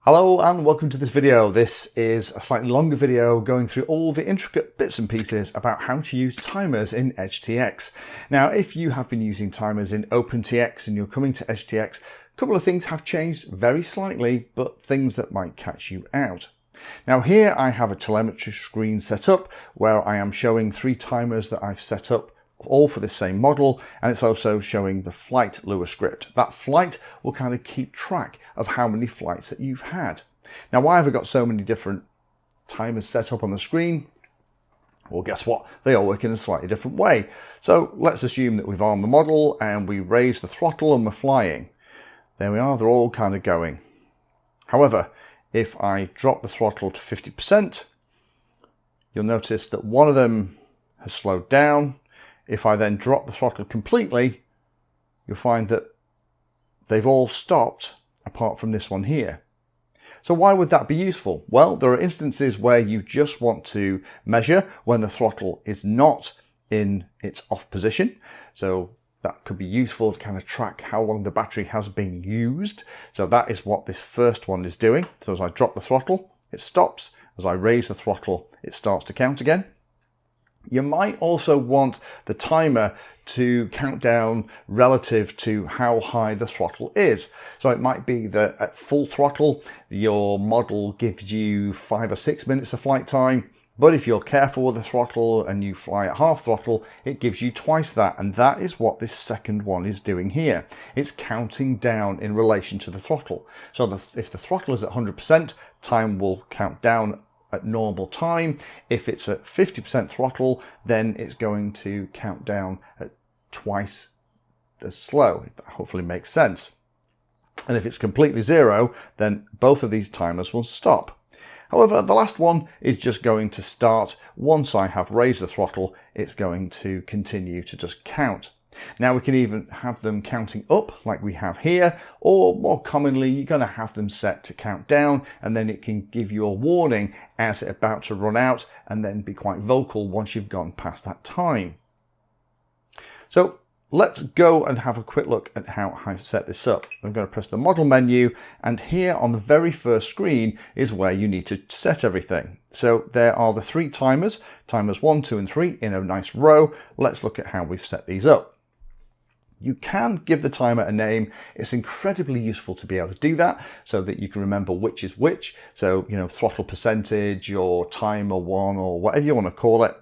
Hello and welcome to this video. This is a slightly longer video going through all the intricate bits and pieces about how to use timers in EdgeTX. Now, if you have been using timers in OpenTX and you're coming to EdgeTX, a couple of things have changed very slightly, but things that might catch you out. Now here I have a telemetry screen set up where I am showing 3 timers that I've set up all for the same model, and it's also showing the flight Lua script. That flight will kind of keep track of how many flights that you've had. Now, why have I got so many different timers set up on the screen? Well, guess what? They all work in a slightly different way. So let's assume that we've armed the model and we raise the throttle and we're flying. There we are, they're all kind of going. However, if I drop the throttle to 50%, you'll notice that one of them has slowed down. If I then drop the throttle completely, you'll find that they've all stopped apart from this one here. So why would that be useful? Well, there are instances where you just want to measure when the throttle is not in its off position. So that could be useful to kind of track how long the battery has been used. So that is what this first one is doing. So as I drop the throttle, it stops. As I raise the throttle, it starts to count again. You might also want the timer to count down relative to how high the throttle is. So it might be that at full throttle, your model gives you 5 or 6 minutes of flight time. But if you're careful with the throttle and you fly at half throttle, it gives you twice that. And that is what this second one is doing here. It's counting down in relation to the throttle. So if the throttle is at 100%, time will count down at normal time. If it's at 50% throttle, then it's going to count down at twice as slow. That hopefully makes sense. And if it's completely zero, then both of these timers will stop. However, the last one is just going to start once I have raised the throttle. It's going to continue to just count. Now we can even have them counting up like we have here, or more commonly you're going to have them set to count down, and then it can give you a warning as it's about to run out and then be quite vocal once you've gone past that time. So let's go and have a quick look at how I set this up. I'm going to press the model menu, and here on the very first screen is where you need to set everything. So there are the 3 timers, timers 1, 2 and 3 in a nice row. Let's look at how we've set these up. You can give the timer a name. It's incredibly useful to be able to do that so that you can remember which is which. So, you know, throttle percentage or timer 1 or whatever you want to call it.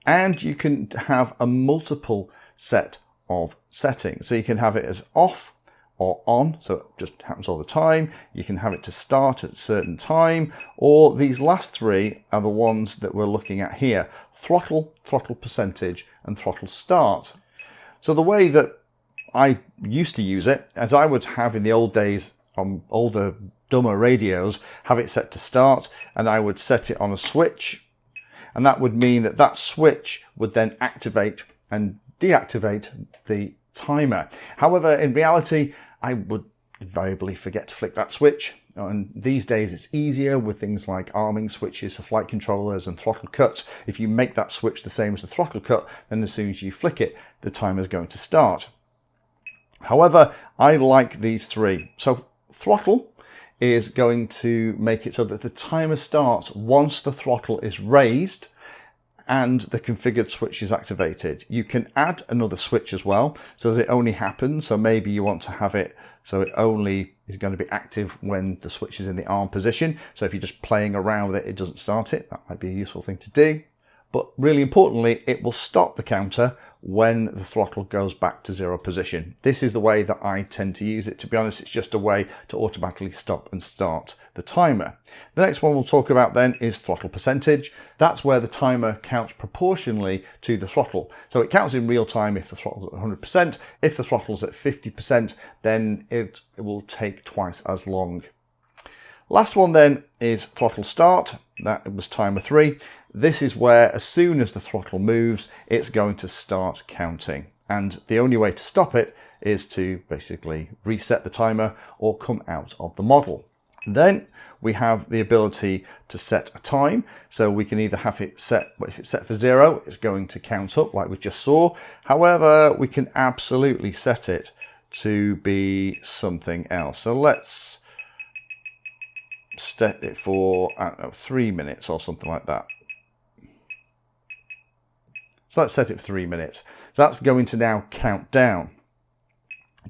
And you can have a multiple set of settings. So you can have it as off or on, so it just happens all the time. You can have it to start at a certain time, or these last 3 are the ones that we're looking at here: throttle, throttle percentage, and throttle start. So the way that I used to use it, as I would have in the old days on older dumber radios, have it set to start, and I would set it on a switch, and that would mean that that switch would then activate and deactivate the timer. However, in reality, I would invariably forget to flick that switch, and these days it's easier with things like arming switches for flight controllers and throttle cuts. If you make that switch the same as the throttle cut, then as soon as you flick it, the timer is going to start. However, I like these 3. So throttle is going to make it so that the timer starts once the throttle is raised and the configured switch is activated. You can add another switch as well so that it only happens. So maybe you want to have it so it only is going to be active when the switch is in the arm position. So if you're just playing around with it, it doesn't start it. That might be a useful thing to do. But really importantly, it will stop the counter when the throttle goes back to 0 position. This is the way that I tend to use it. To be honest, it's just a way to automatically stop and start the timer. The next one we'll talk about then is throttle percentage. That's where the timer counts proportionally to the throttle. So it counts in real time if the throttle's at 100%. If the throttle's at 50%, then it will take twice as long. Last one then is throttle start. That was timer 3. This is where as soon as the throttle moves, it's going to start counting. And the only way to stop it is to basically reset the timer or come out of the model. Then we have the ability to set a time. So we can either have it set, if it's set for 0, it's going to count up like we just saw. However, we can absolutely set it to be something else. So let's set it for, I don't know, 3 minutes or something like that. So let's set it for 3 minutes. So that's going to now count down.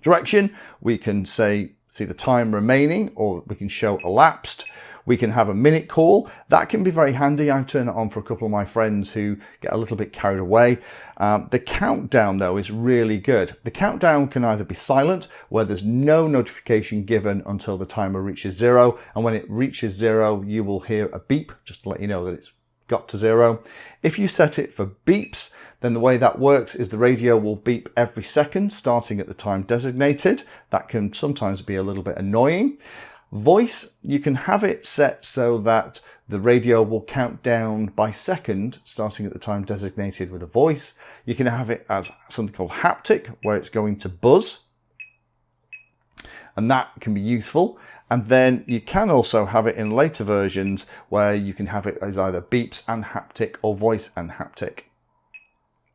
Direction, we can say, see the time remaining, or we can show elapsed. We can have a minute call. That can be very handy. I turn that on for a couple of my friends who get a little bit carried away. The countdown, though, is really good. The countdown can either be silent, where there's no notification given until the timer reaches 0. And when it reaches 0, you will hear a beep, just to let you know that it's got to 0. If you set it for beeps, then the way that works is the radio will beep every second, starting at the time designated. That can sometimes be a little bit annoying. Voice, you can have it set so that the radio will count down by second, starting at the time designated with a voice. You can have it as something called haptic, where it's going to buzz, and that can be useful. And then you can also have it in later versions where you can have it as either beeps and haptic or voice and haptic.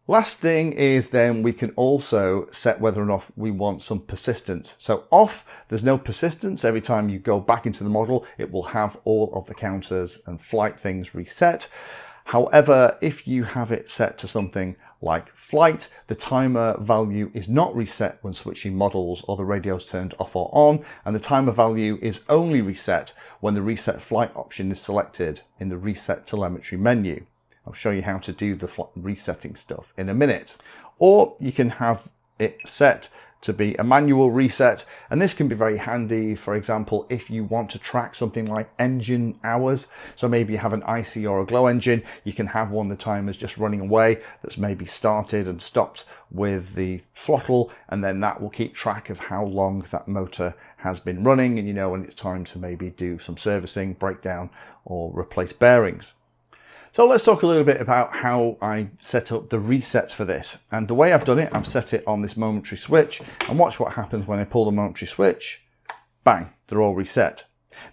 Last thing is then we can also set whether or not we want some persistence. So off, there's no persistence. Every time you go back into the model, it will have all of the counters and flight things reset. However, if you have it set to something like flight, the timer value is not reset when switching models or the radio's turned off or on, and the timer value is only reset when the reset flight option is selected in the reset telemetry menu. I'll show you how to do the resetting stuff in a minute. Or you can have it set to be a manual reset, and this can be very handy, for example, if you want to track something like engine hours. So maybe you have an IC or a glow engine, you can have one of the timers just running away that's maybe started and stopped with the throttle, and then that will keep track of how long that motor has been running, and you know when it's time to maybe do some servicing, breakdown, or replace bearings. So let's talk a little bit about how I set up the resets for this. And the way I've done it, I've set it on this momentary switch, and watch what happens when I pull the momentary switch. Bang, they're all reset.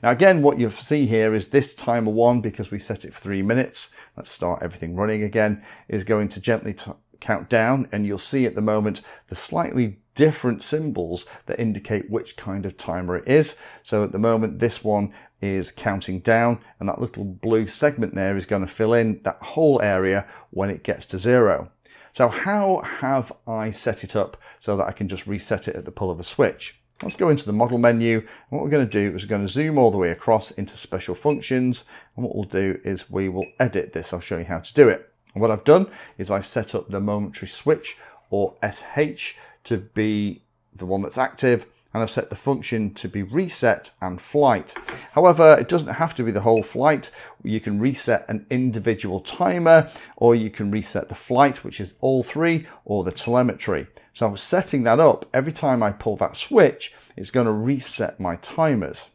Now again, what you'll see here is this timer 1, because we set it for 3 minutes, let's start everything running again, is going to gently count down, and you'll see at the moment the slightly different symbols that indicate which kind of timer it is. So at the moment this one is counting down, and that little blue segment there is going to fill in that whole area when it gets to 0. So how have I set it up so that I can just reset it at the pull of a switch? Let's go into the model menu, and what we're going to do is we're going to zoom all the way across into special functions, and what we'll do is we will edit this. I'll show you how to do it. And what I've done is I've set up the momentary switch, or SH, to be the one that's active, and I've set the function to be reset and flight. However, it doesn't have to be the whole flight. You can reset an individual timer, or you can reset the flight, which is all 3, or the telemetry. So I'm setting that up. Every time I pull that switch, it's going to reset my timers.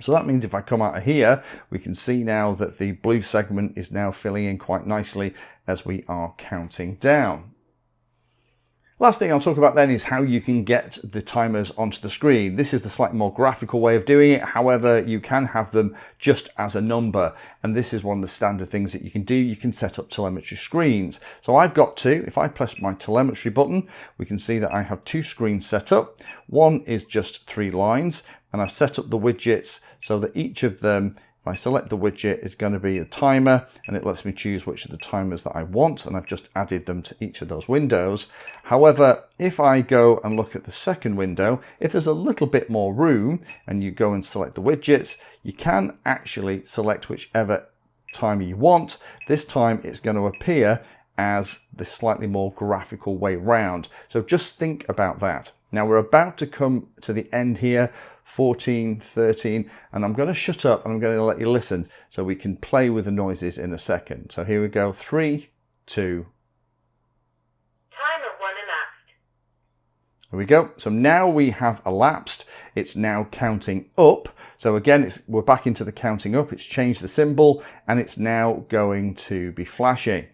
So that means if I come out of here, we can see now that the blue segment is now filling in quite nicely as we are counting down. Last thing I'll talk about then is how you can get the timers onto the screen. This is the slightly more graphical way of doing it. However, you can have them just as a number. And this is one of the standard things that you can do. You can set up telemetry screens. So I've got 2. If I press my telemetry button, we can see that I have 2 screens set up. One is just 3 lines, and I've set up the widgets so that each of them, if I select the widget, is going to be a timer, and it lets me choose which of the timers that I want, and I've just added them to each of those windows. However, if I go and look at the second window, if there's a little bit more room and you go and select the widgets, you can actually select whichever timer you want. This time it's going to appear as the slightly more graphical way round. So just think about that. Now we're about to come to the end here, 14, 13, and I'm going to shut up and I'm going to let you listen so we can play with the noises in a second. So here we go, 3, 2. Timer 1 elapsed. Here we go. So now we have elapsed. It's now counting up. So again, we're back into the counting up. It's changed the symbol and it's now going to be flashing.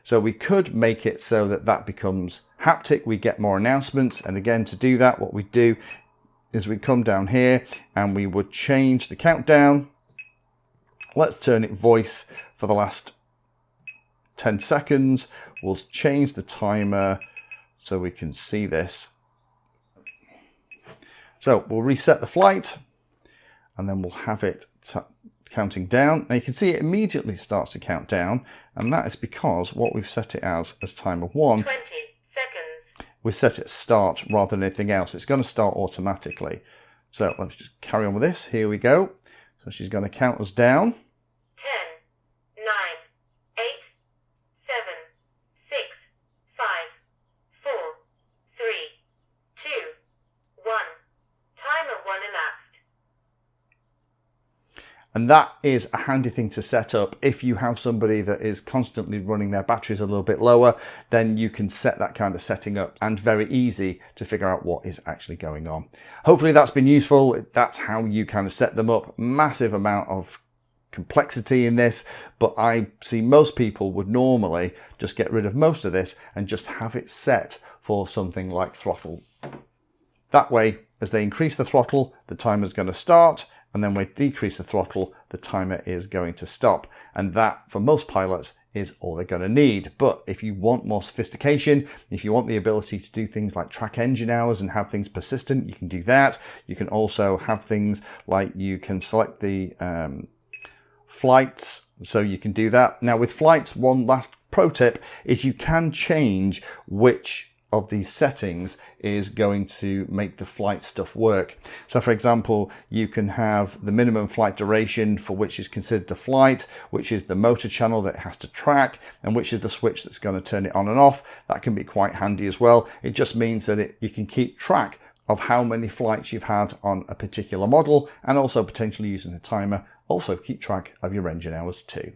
So we could make it so that that becomes haptic. We get more announcements. And again, to do that, what we do is we come down here and we would change the countdown. Let's turn it voice for the last 10 seconds. We'll change the timer so we can see this. So we'll reset the flight, and then we'll have it counting down. Now you can see it immediately starts to count down, and that is because what we've set it as timer 1. 20 seconds. We set it start rather than anything else. It's going to start automatically. So let's just carry on with this. Here we go. So she's going to count us down. 10, 9, 8, 7, 6, 5, 4, 3, 2, 1. Timer 1 elapsed. And that is a handy thing to set up. If you have somebody that is constantly running their batteries a little bit lower, then you can set that kind of setting up, and very easy to figure out what is actually going on. Hopefully that's been useful. That's how you kind of set them up. Massive amount of complexity in this, but I see most people would normally just get rid of most of this and just have it set for something like throttle. That way, as they increase the throttle, the timer is going to start, and then when we decrease the throttle, the timer is going to stop. And that, for most pilots, is all they're going to need. But if you want more sophistication, if you want the ability to do things like track engine hours and have things persistent, you can do that. You can also have things like you can select the flights, so you can do that. Now with flights, one last pro tip is you can change which of these settings is going to make the flight stuff work. So for example, you can have the minimum flight duration for which is considered a flight, which is the motor channel that it has to track, and which is the switch that's going to turn it on and off. That can be quite handy as well. It just means that you can keep track of how many flights you've had on a particular model, and also potentially using a timer, also keep track of your engine hours too.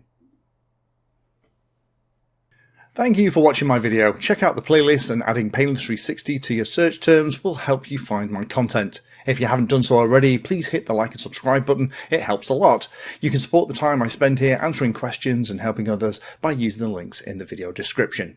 Thank you for watching my video. Check out the playlist, and adding Pedantry 60 to your search terms will help you find my content. If you haven't done so already, please hit the like and subscribe button. It helps a lot. You can support the time I spend here answering questions and helping others by using the links in the video description.